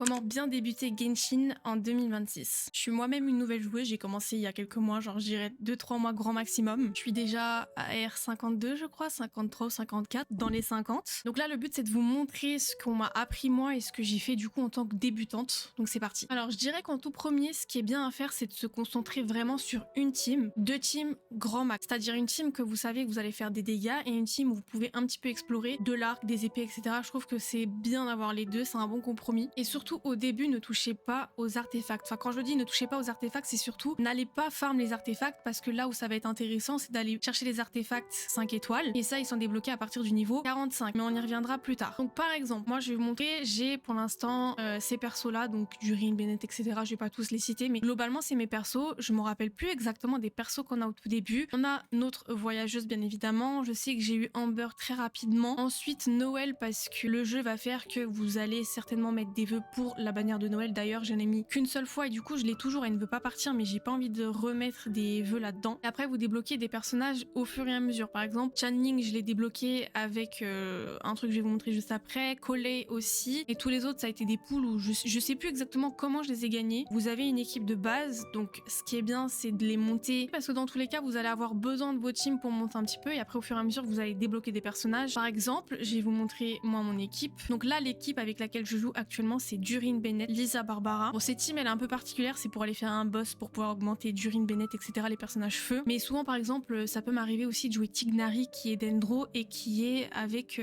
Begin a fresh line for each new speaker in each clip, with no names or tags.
Comment bien débuter Genshin en 2026? Je suis moi-même une nouvelle joueuse, j'ai commencé il y a quelques mois, genre je dirais 2-3 mois grand maximum. Je suis déjà à R52 je crois, 53 ou 54, dans les 50. Donc là le but c'est de vous montrer ce qu'on m'a appris moi et ce que j'ai fait du coup en tant que débutante. Donc c'est parti. Alors je dirais qu'en tout premier, ce qui est bien à faire c'est de se concentrer vraiment sur une team, deux teams grand max. C'est-à-dire une team que vous savez que vous allez faire des dégâts et une team où vous pouvez un petit peu explorer de l'arc, des épées, etc. Je trouve que c'est bien d'avoir les deux, c'est un bon compromis. Et surtout au début, ne touchez pas aux artefacts. Enfin, quand je dis ne touchez pas aux artefacts, c'est surtout n'allez pas farm les artefacts parce que là où ça va être intéressant, c'est d'aller chercher les artefacts 5 étoiles. Et ça, ils sont débloqués à partir du niveau 45. Mais on y reviendra plus tard. Donc, par exemple, moi, je vais vous montrer, j'ai pour l'instant ces persos-là, donc Durin, Bennett, etc. Je vais pas tous les citer, mais globalement, c'est mes persos. Je me rappelle plus exactement des persos qu'on a au tout début. On a notre voyageuse, bien évidemment. Je sais que j'ai eu Amber très rapidement. Ensuite, Noël, parce que le jeu va faire que vous allez certainement mettre des vœux pour la bannière de Noël. D'ailleurs, je n'ai mis qu'une seule fois et du coup, je l'ai toujours. Elle ne veut pas partir, mais j'ai pas envie de remettre des vœux là-dedans. Et après, vous débloquez des personnages au fur et à mesure. Par exemple, Channing, je l'ai débloqué avec un truc que je vais vous montrer juste après. Coley aussi. Et tous les autres, ça a été des poules où je sais plus exactement comment je les ai gagnés. Vous avez une équipe de base, donc ce qui est bien, c'est de les monter parce que dans tous les cas, vous allez avoir besoin de vos teams pour monter un petit peu. Et après, au fur et à mesure, vous allez débloquer des personnages. Par exemple, je vais vous montrer moi mon équipe. Donc là, l'équipe avec laquelle je joue actuellement, c'est Durin, Bennett, Lisa, Barbara. Bon, cette team, elle est un peu particulière, c'est pour aller faire un boss pour pouvoir augmenter Durin, Bennett, etc. les personnages feu. Mais souvent, par exemple, ça peut m'arriver aussi de jouer Tignari qui est Dendro et qui est avec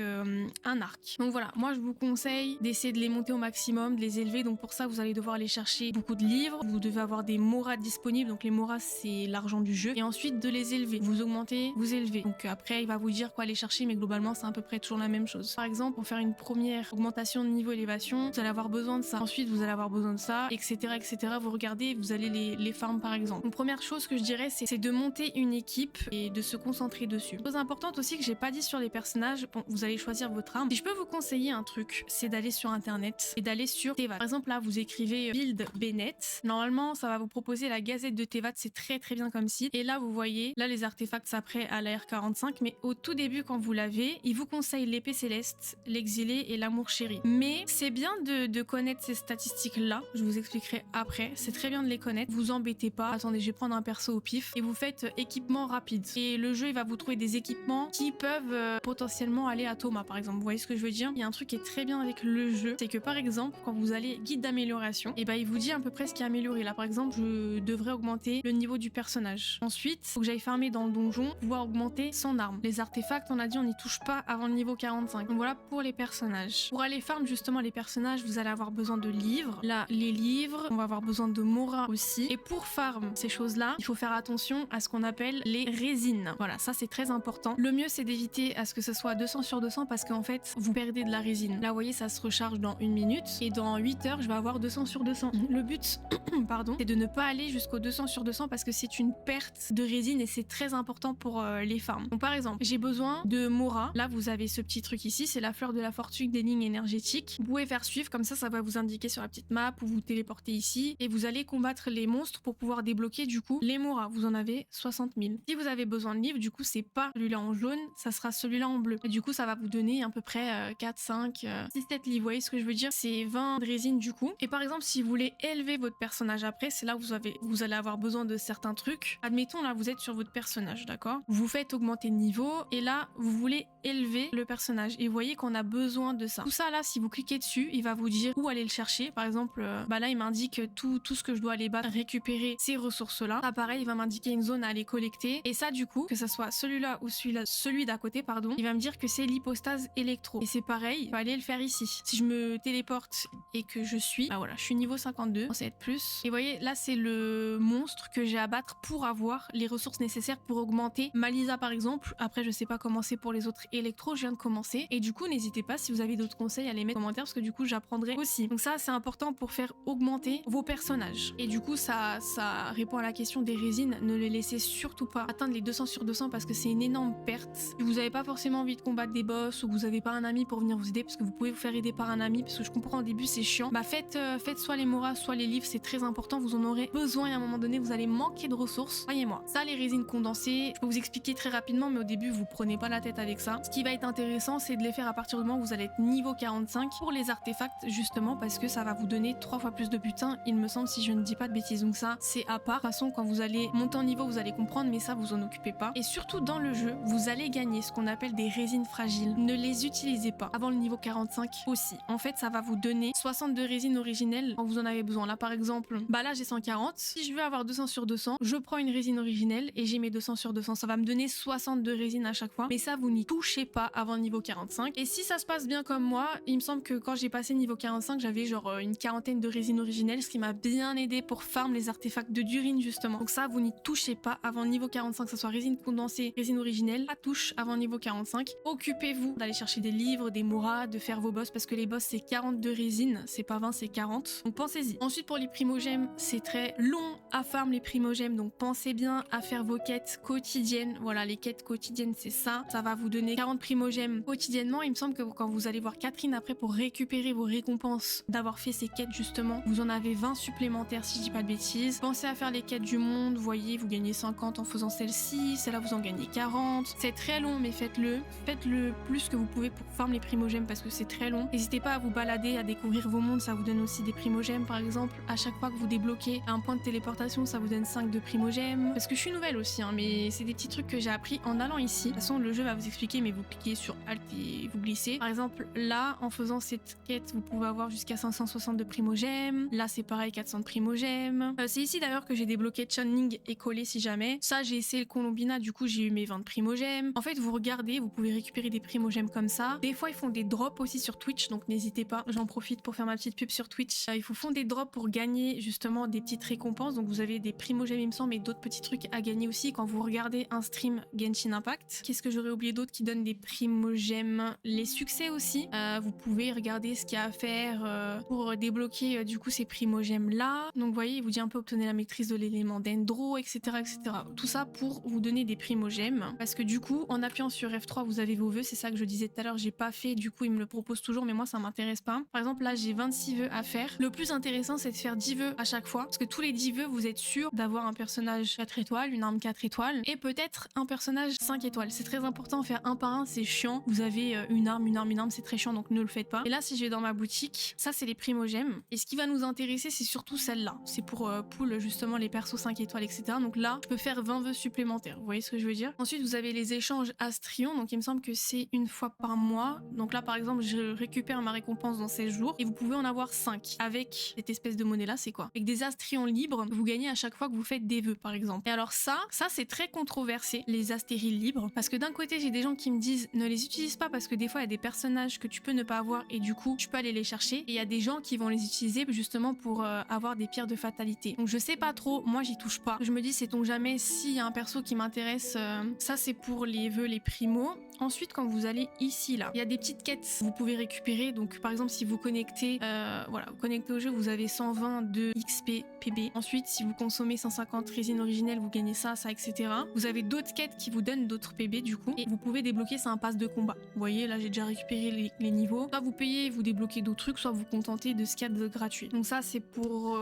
un arc. Donc voilà, moi je vous conseille d'essayer de les monter au maximum, de les élever. Donc pour ça, vous allez devoir aller chercher beaucoup de livres. Vous devez avoir des moras disponibles. Donc les moras, c'est l'argent du jeu. Et ensuite, de les élever. Vous augmentez, vous élevez. Donc après, il va vous dire quoi aller chercher, mais globalement, c'est à peu près toujours la même chose. Par exemple, pour faire une première augmentation de niveau élévation, vous allez avoir besoin de ça. Ensuite, vous allez avoir besoin de ça, etc., etc. Vous regardez, vous allez les farm par exemple. Donc première chose que je dirais, c'est de monter une équipe et de se concentrer dessus. Chose importante aussi que j'ai pas dit sur les personnages, bon, vous allez choisir votre arme. Si je peux vous conseiller un truc, c'est d'aller sur internet et d'aller sur Tevat. Par exemple, là, vous écrivez build Bennett. Normalement, ça va vous proposer la gazette de Tevat, c'est très très bien comme site. Et là, vous voyez, là, les artefacts après à la R45, mais au tout début, quand vous l'avez, il vous conseille l'épée céleste, l'exilé et l'amour chéri. Mais c'est bien de connaître ces statistiques-là. Je vous expliquerai après. C'est très bien de les connaître. Vous embêtez pas. Attendez, je vais prendre un perso au pif. Et vous faites équipement rapide. Et le jeu, il va vous trouver des équipements qui peuvent potentiellement aller à Thomas, par exemple. Vous voyez ce que je veux dire? Il y a un truc qui est très bien avec le jeu. C'est que, par exemple, quand vous allez guide d'amélioration, et ben, il vous dit à peu près ce qui est amélioré. Là, par exemple, je devrais augmenter le niveau du personnage. Ensuite, faut que j'aille farmer dans le donjon, pouvoir augmenter son arme. Les artefacts, on a dit, on n'y touche pas avant le niveau 45. Donc voilà pour les personnages. Pour aller farm justement les personnages, vous allez avoir besoin de livres. Là, les livres, on va avoir besoin de Mora aussi. Et pour farm ces choses-là, il faut faire attention à ce qu'on appelle les résines. Voilà, ça c'est très important. Le mieux c'est d'éviter à ce que ce soit 200 sur 200 parce qu'en fait, vous perdez de la résine. Là, vous voyez, ça se recharge dans 1 minute et dans 8 heures, je vais avoir 200 sur 200. Le but, pardon, c'est de ne pas aller jusqu'au 200 sur 200 parce que c'est une perte de résine et c'est très important pour les farms. Donc par exemple, j'ai besoin de Mora. Là, vous avez ce petit truc ici, c'est la fleur de la fortune des lignes énergétiques. Vous pouvez faire suivre, comme ça va vous indiquer sur la petite map ou vous téléporter ici et vous allez combattre les monstres pour pouvoir débloquer du coup les Mora. Vous en avez 60 000. Si vous avez besoin de livres, du coup c'est pas celui-là en jaune, ça sera celui-là en bleu. Et du coup ça va vous donner à peu près 4, 5, 6 têtes livres. Vous voyez ce que je veux dire? C'est 20 de résine du coup. Et par exemple si vous voulez élever votre personnage après, c'est là où vous allez avoir besoin de certains trucs. Admettons là vous êtes sur votre personnage, d'accord? Vous faites augmenter de niveau et là vous voulez élever le personnage et vous voyez qu'on a besoin de ça. Tout ça là, si vous cliquez dessus, il va vous dire où aller le chercher. Par exemple, là il m'indique tout ce que je dois aller battre, récupérer ces ressources là. Ça pareil, il va m'indiquer une zone à aller collecter et ça du coup, que ça soit celui-là ou celui d'à côté pardon, il va me dire que c'est l'hypostase électro. Et c'est pareil, il va aller le faire ici. Si je me téléporte et que je suis, bah voilà, je suis niveau 52, ça va être plus. Et vous voyez, là c'est le monstre que j'ai à battre pour avoir les ressources nécessaires pour augmenter ma Lisa par exemple. Après je sais pas comment c'est pour les autres électro, je viens de commencer. Et du coup, n'hésitez pas si vous avez d'autres conseils à les mettre en commentaire parce que du coup, j'apprendrai aussi. Donc ça, c'est important pour faire augmenter vos personnages. Et du coup, ça répond à la question des résines. Ne les laissez surtout pas atteindre les 200 sur 200 parce que c'est une énorme perte. Si vous n'avez pas forcément envie de combattre des boss ou que vous n'avez pas un ami pour venir vous aider parce que vous pouvez vous faire aider par un ami parce que je comprends au début, c'est chiant. Bah faites soit les moras, soit les livres, c'est très important. Vous en aurez besoin et à un moment donné, vous allez manquer de ressources. Croyez-moi. Ça, les résines condensées, je peux vous expliquer très rapidement, mais au début, vous prenez pas la tête avec ça. Ce qui va être intéressant, c'est de les faire à partir du moment où vous allez être niveau 45 pour les artefacts justement également parce que ça va vous donner 3 fois plus de butin, il me semble, si je ne dis pas de bêtises. Donc ça, c'est à part. De toute façon, quand vous allez monter en niveau, vous allez comprendre, mais ça, vous en occupez pas. Et surtout, dans le jeu, vous allez gagner ce qu'on appelle des résines fragiles. Ne les utilisez pas avant le niveau 45 aussi. En fait, ça va vous donner 62 résines originelles quand vous en avez besoin. Là, par exemple, là, j'ai 140. Si je veux avoir 200 sur 200, je prends une résine originelle et j'ai mes 200 sur 200. Ça va me donner 62 résines à chaque fois. Mais ça, vous n'y touchez pas avant le niveau 45. Et si ça se passe bien comme moi, il me semble que quand j'ai passé niveau 45, j'avais genre une quarantaine de résines originelles, ce qui m'a bien aidé pour farm les artefacts de Durin justement. Donc ça, vous n'y touchez pas avant le niveau 45, que ce soit résine condensée, résine originelle, pas touche avant le niveau 45. Occupez-vous d'aller chercher des livres, des moras, de faire vos boss parce que les boss c'est 42 résines, c'est pas 20, c'est 40. Donc pensez-y. Ensuite pour les primogèmes, c'est très long à farm les primogèmes, donc pensez bien à faire vos quêtes quotidiennes. Voilà, les quêtes quotidiennes c'est ça. Ça va vous donner 40 primogèmes quotidiennement. Il me semble que quand vous allez voir Catherine après pour récupérer vos récompenses d'avoir fait ces quêtes justement, vous en avez 20 supplémentaires si je dis pas de bêtises. Pensez à faire les quêtes du monde, vous voyez, vous gagnez 50 en faisant celle-ci, celle-là vous en gagnez 40. C'est très long mais faites-le. Faites-le plus que vous pouvez pour farm les primogèmes parce que c'est très long. N'hésitez pas à vous balader, à découvrir vos mondes, ça vous donne aussi des primogèmes par exemple. À chaque fois que vous débloquez un point de téléportation, ça vous donne 5 de primogèmes. Parce que je suis nouvelle aussi, hein, mais c'est des petits trucs que j'ai appris en allant ici. De toute façon, le jeu va vous expliquer, mais vous cliquez sur Alt et vous glissez. Par exemple, là, en faisant cette quête, vous pouvez avoir jusqu'à 560 de primogèmes. Là, c'est pareil, 400 de primogèmes. C'est ici d'ailleurs que j'ai débloqué Channing et collé si jamais. Ça, j'ai essayé le Colombina, du coup, j'ai eu mes 20 primogèmes. En fait, vous regardez, vous pouvez récupérer des primogèmes comme ça. Des fois, ils font des drops aussi sur Twitch, donc n'hésitez pas. J'en profite pour faire ma petite pub sur Twitch. Ils vous font des drops pour gagner justement des petites récompenses. Donc vous avez des primogèmes, il me semble, et d'autres petits trucs à gagner aussi quand vous regardez un stream Genshin Impact. Qu'est-ce que j'aurais oublié d'autre qui donne des primogèmes? Les succès aussi. Vous pouvez regarder ce qu'il y a à faire pour débloquer du coup ces primogèmes là. Donc vous voyez, il vous dit un peu obtenez la maîtrise de l'élément dendro, etc., etc. Tout ça pour vous donner des primogèmes. Parce que du coup, en appuyant sur F3, vous avez vos vœux. C'est ça que je disais tout à l'heure, j'ai pas fait. Du coup, il me le propose toujours, mais moi ça m'intéresse pas. Par exemple, là, j'ai 26 vœux à faire. Le plus intéressant, c'est de faire 10 vœux à chaque fois. Parce que tous les 10 vœux, vous êtes sûr d'avoir un personnage 4 étoiles, une arme 4 étoiles et peut-être un personnage 5 étoiles. C'est très important, faire un par un, c'est chiant. Vous avez une arme, c'est très chiant, donc ne le faites pas. Et là, si je vais dans ma boutique, ça, c'est les primogèmes. Et ce qui va nous intéresser, c'est surtout celle-là. C'est pour pull justement les persos 5 étoiles, etc. Donc là, je peux faire 20 vœux supplémentaires. Vous voyez ce que je veux dire? Ensuite, vous avez les échanges Astrion. Donc il me semble que c'est une fois par mois. Donc là, par exemple, je récupère ma récompense dans 16 jours et vous pouvez en avoir 5 avec cette espèce de monnaie-là. C'est quoi? Avec des Astrions libres, vous gagnez à chaque fois que vous faites des vœux, par exemple. Et alors ça c'est très controversé, les astéries libres, parce que d'un côté j'ai des gens qui me disent ne les utilise pas parce que des fois il y a des personnages que tu peux ne pas avoir et du coup tu peux aller les chercher, et il y a des gens qui vont les utiliser justement pour avoir des pierres de fatalité. Donc je sais pas trop, moi j'y touche pas. Je me dis sait-on jamais s'il y a un perso qui m'intéresse. Ça c'est pour les vœux, les primos. Ensuite, quand vous allez ici, là, il y a des petites quêtes que vous pouvez récupérer. Donc, par exemple, si vous connectez, vous connectez au jeu, vous avez 120 de XP PB. Ensuite, si vous consommez 150 résines originelles, vous gagnez ça, etc. Vous avez d'autres quêtes qui vous donnent d'autres PB, du coup. Et vous pouvez débloquer, c'est un pass de combat. Vous voyez, là, j'ai déjà récupéré les niveaux. Soit vous payez, vous débloquez d'autres trucs, soit vous contentez de ce qu'il y a de gratuit. Donc ça, c'est pour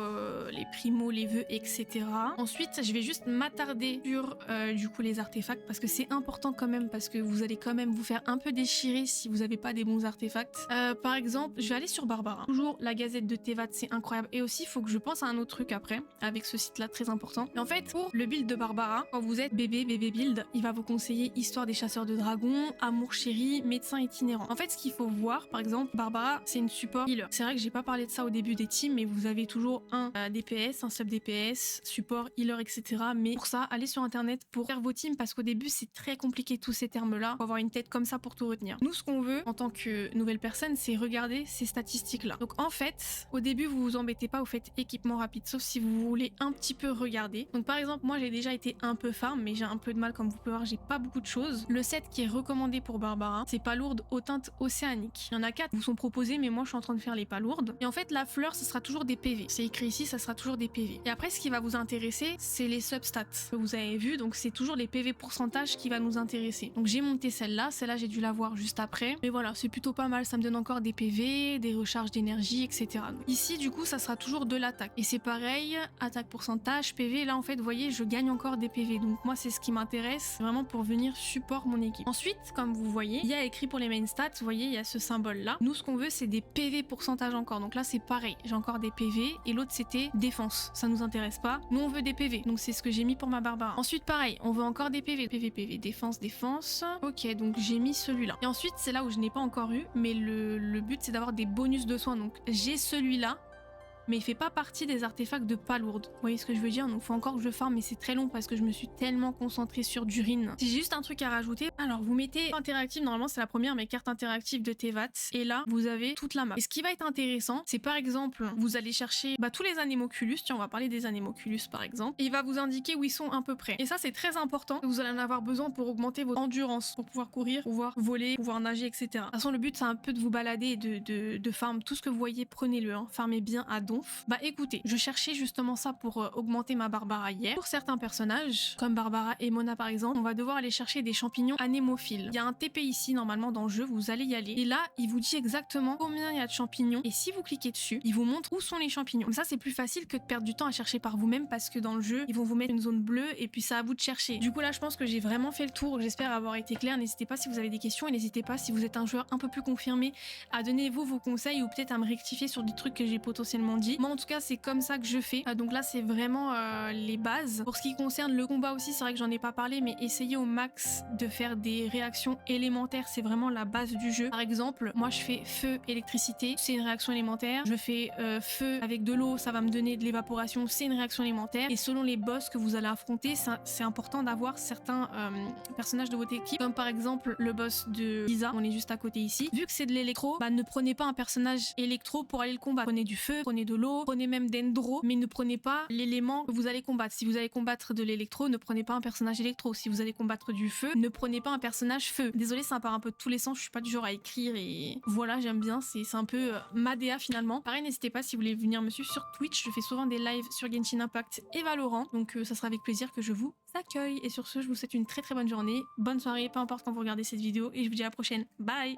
les primos, les vœux, etc. Ensuite, je vais juste m'attarder sur, du coup, les artefacts, parce que c'est important quand même, parce que vous allez quand même vous faire un peu déchirer si vous n'avez pas des bons artefacts. Par exemple, je vais aller sur Barbara. Toujours la gazette de Teyvat, c'est incroyable. Et aussi, il faut que je pense à un autre truc après, avec ce site-là, très important. Et en fait, pour le build de Barbara, quand vous êtes bébé build, il va vous conseiller Histoire des chasseurs de dragons, Amour chéri, Médecin itinérant. En fait, ce qu'il faut voir, par exemple, Barbara, c'est une support healer. C'est vrai que j'ai pas parlé de ça au début des teams, mais vous avez toujours un DPS, un sub DPS, support, healer, etc. Mais pour ça, allez sur internet pour faire vos teams, parce qu'au début, c'est très compliqué tous ces termes-là. Faut avoir une tête comme ça pour tout retenir. Nous, ce qu'on veut en tant que nouvelle personne, c'est regarder ces statistiques-là. Donc en fait, au début, vous vous embêtez pas, vous faites équipement rapide, sauf si vous voulez un petit peu regarder. Donc par exemple, moi j'ai déjà été un peu farm, mais j'ai un peu de mal, comme vous pouvez voir, j'ai pas beaucoup de choses. Le set qui est recommandé pour Barbara, c'est palourde aux teintes océaniques. Il y en a 4 qui vous sont proposés, mais moi je suis en train de faire les palourdes. Et en fait, la fleur, ce sera toujours des PV. C'est écrit ici, ça sera toujours des PV. Et après, ce qui va vous intéresser, c'est les substats que vous avez vu. Donc c'est toujours les PV pourcentage qui va nous intéresser. Donc j'ai monté celle-là j'ai dû la voir juste après. Mais voilà, c'est plutôt pas mal, ça me donne encore des PV, des recharges d'énergie, etc. Donc, ici, du coup, ça sera toujours de l'attaque. Et c'est pareil, attaque pourcentage, PV. Là, en fait, vous voyez, je gagne encore des PV. Donc moi, c'est ce qui m'intéresse vraiment pour venir support mon équipe. Ensuite, comme vous voyez, il y a écrit pour les main stats, vous voyez, il y a ce symbole-là. Nous, ce qu'on veut, c'est des PV pourcentage encore. Donc là, c'est pareil. J'ai encore des PV. Et l'autre, c'était défense. Ça nous intéresse pas. Nous, on veut des PV. Donc c'est ce que j'ai mis pour ma Barbara. Ensuite, pareil. On veut encore des PV. PV, PV. Défense, défense. Ok, donc j'ai mis celui-là. Et ensuite, c'est là où je n'ai pas encore eu. Mais le but, c'est d'avoir des bonus de soins. Donc j'ai celui-là. Mais il fait pas partie des artefacts de palourde. Vous voyez ce que je veux dire? Donc faut encore que je farme, mais c'est très long parce que je me suis tellement concentrée sur Durin. Si j'ai juste un truc à rajouter, alors vous mettez interactive, normalement c'est la première, mais carte interactive de Tevat. Et là, vous avez toute la map. Et ce qui va être intéressant, c'est par exemple, vous allez chercher tous les anémoculus. Tiens, on va parler des anémoculus par exemple. Et il va vous indiquer où ils sont à peu près. Et ça, c'est très important. Vous allez en avoir besoin pour augmenter votre endurance, pour pouvoir courir, pouvoir voler, pouvoir nager, etc. De toute façon, le but, c'est un peu de vous balader et de farm. Tout ce que vous voyez, prenez-le. Hein. Farmez bien à don. Bah écoutez, je cherchais justement ça pour augmenter ma Barbara hier. Pour certains personnages, comme Barbara et Mona par exemple, on va devoir aller chercher des champignons anémophiles. Il y a un TP ici normalement dans le jeu, vous allez y aller. Et là, il vous dit exactement combien il y a de champignons. Et si vous cliquez dessus, il vous montre où sont les champignons. Comme ça, c'est plus facile que de perdre du temps à chercher par vous-même parce que dans le jeu, ils vont vous mettre une zone bleue et puis c'est à vous de chercher. Du coup là, je pense que j'ai vraiment fait le tour. J'espère avoir été claire. N'hésitez pas si vous avez des questions et n'hésitez pas si vous êtes un joueur un peu plus confirmé à donner vous vos conseils ou peut-être à me rectifier sur des trucs que j'ai potentiellement dit. Moi en tout cas, c'est comme ça que je fais. Donc là, c'est vraiment les bases. Pour ce qui concerne le combat aussi, c'est vrai que j'en ai pas parlé, mais essayez au max de faire des réactions élémentaires. C'est vraiment la base du jeu. Par exemple, moi, je fais feu, électricité. C'est une réaction élémentaire. Je fais feu avec de l'eau. Ça va me donner de l'évaporation. C'est une réaction élémentaire. Et selon les boss que vous allez affronter, c'est important d'avoir certains personnages de votre équipe. Comme par exemple, le boss de Lisa. On est juste à côté ici. Vu que c'est de l'électro, ne prenez pas un personnage électro pour aller le combattre. Prenez du feu, prenez de l'eau, prenez même d'Endro, mais ne prenez pas l'élément que vous allez combattre. Si vous allez combattre de l'électro, ne prenez pas un personnage électro. Si vous allez combattre du feu, ne prenez pas un personnage feu. Désolée, ça part un peu de tous les sens, je suis pas du genre à écrire et voilà, j'aime bien, c'est un peu ma DA finalement. Pareil, n'hésitez pas si vous voulez venir me suivre sur Twitch, je fais souvent des lives sur Genshin Impact et Valorant, donc ça sera avec plaisir que je vous accueille. Et sur ce, je vous souhaite une très très bonne journée, bonne soirée, peu importe quand vous regardez cette vidéo et je vous dis à la prochaine. Bye!